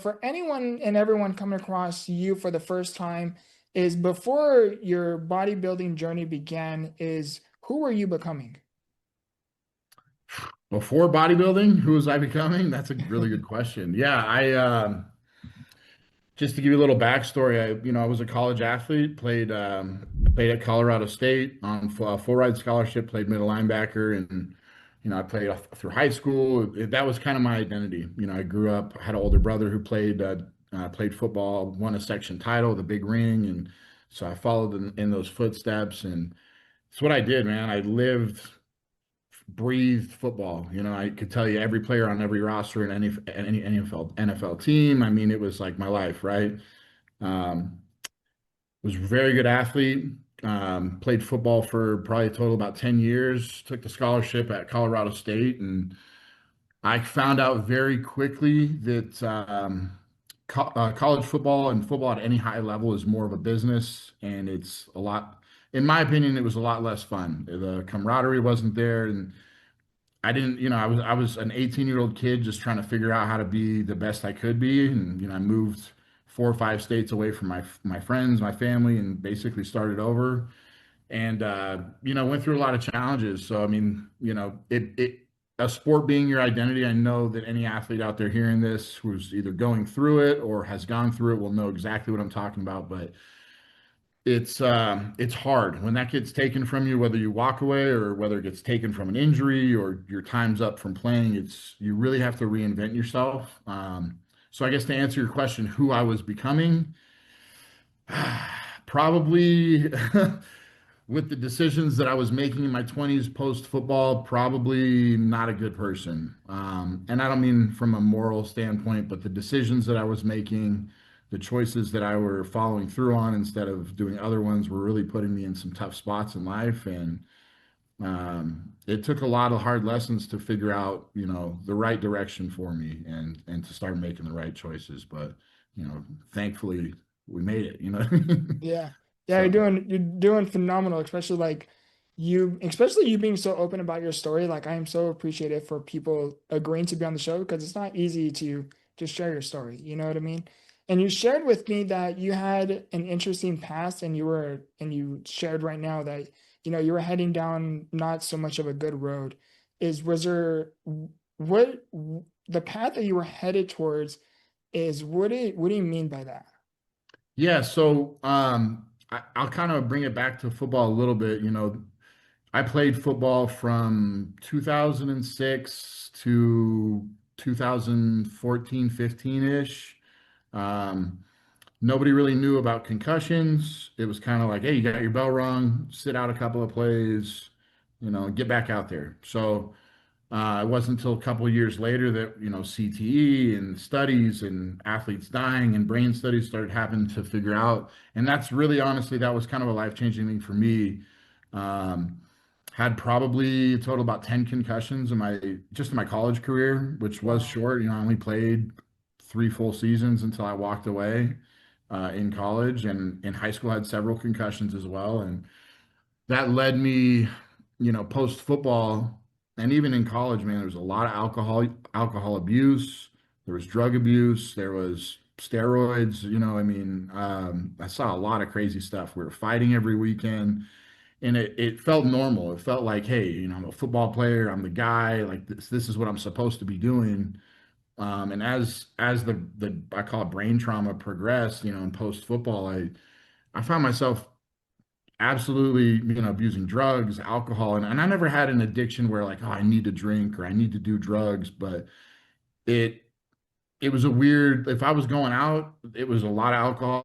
For anyone and everyone coming across you for the first time, is before your bodybuilding journey began, is who were you becoming? Before bodybuilding, who was I becoming? That's a really good question. Yeah, just to give you a little backstory, I was a college athlete, played at Colorado State on full ride scholarship, played middle linebacker, and I played through high school. That was kind of my identity. I grew up, had an older brother who played football, won a section title, the big ring, and so I followed in those footsteps, and it's what I did, man. I lived, breathed football. I could tell you every player on every roster in any NFL team. I mean, it was like my life, right? Um, was a very good athlete. Played football for probably a total about 10 years. Took the scholarship at Colorado State, and I found out very quickly that college football and football at any high level is more of a business, and it's a lot. In my opinion, it was a lot less fun. The camaraderie wasn't there, and I didn't, I was an 18-year-old kid just trying to figure out how to be the best I could be. And, I moved 4 or 5 states away from my friends, my family, and basically started over. And went through a lot of challenges. So I mean, it a sport being your identity, I know that any athlete out there hearing this who's either going through it or has gone through it will know exactly what I'm talking about. But it's hard when that gets taken from you, whether you walk away or whether it gets taken from an injury or your time's up from playing. It's You really have to reinvent yourself. So I guess to answer your question, who I was becoming, probably with the decisions that I was making in my 20s post football, probably not a good person. And I don't mean from a moral standpoint, but the decisions that I was making, the choices that I were following through on instead of doing other ones were really putting me in some tough spots in life. And it took a lot of hard lessons to figure out, the right direction for me and to start making the right choices. But, thankfully we made it, Yeah. Yeah, So. you're doing phenomenal, especially like especially you being so open about your story. Like I am so appreciative for people agreeing to be on the show because it's not easy to just share your story. You know what I mean? And you shared with me that you had an interesting past and you shared right now that you were heading down not so much of a good road. Was there what the path that you were headed towards is what do you mean by that? Yeah, so I'll kind of bring it back to football a little bit. I played football from 2006 to 2014, 15-ish. Um, Nobody really knew about concussions. It was kind of like, hey, you got your bell rung, sit out a couple of plays, get back out there. So it wasn't until a couple of years later that, CTE and studies and athletes dying and brain studies started happening to figure out. And that's really, honestly, that was kind of a life-changing thing for me. Um, Had probably a total about 10 concussions in my college career, which was Wow. short. I only played 3 full seasons until I walked away in college, and in high school I had several concussions as well. And that led me, post football and even in college, man, there was a lot of alcohol abuse. There was drug abuse. There was steroids. I mean, I saw a lot of crazy stuff. We were fighting every weekend, and it felt normal. It felt like, hey, I'm a football player. I'm the guy. Like this is what I'm supposed to be doing. And as the I call it brain trauma progressed, in post football, I found myself absolutely, abusing drugs, alcohol, and I never had an addiction where like, oh, I need to drink or I need to do drugs, but it it was a weird, if I was going out, it was a lot of alcohol.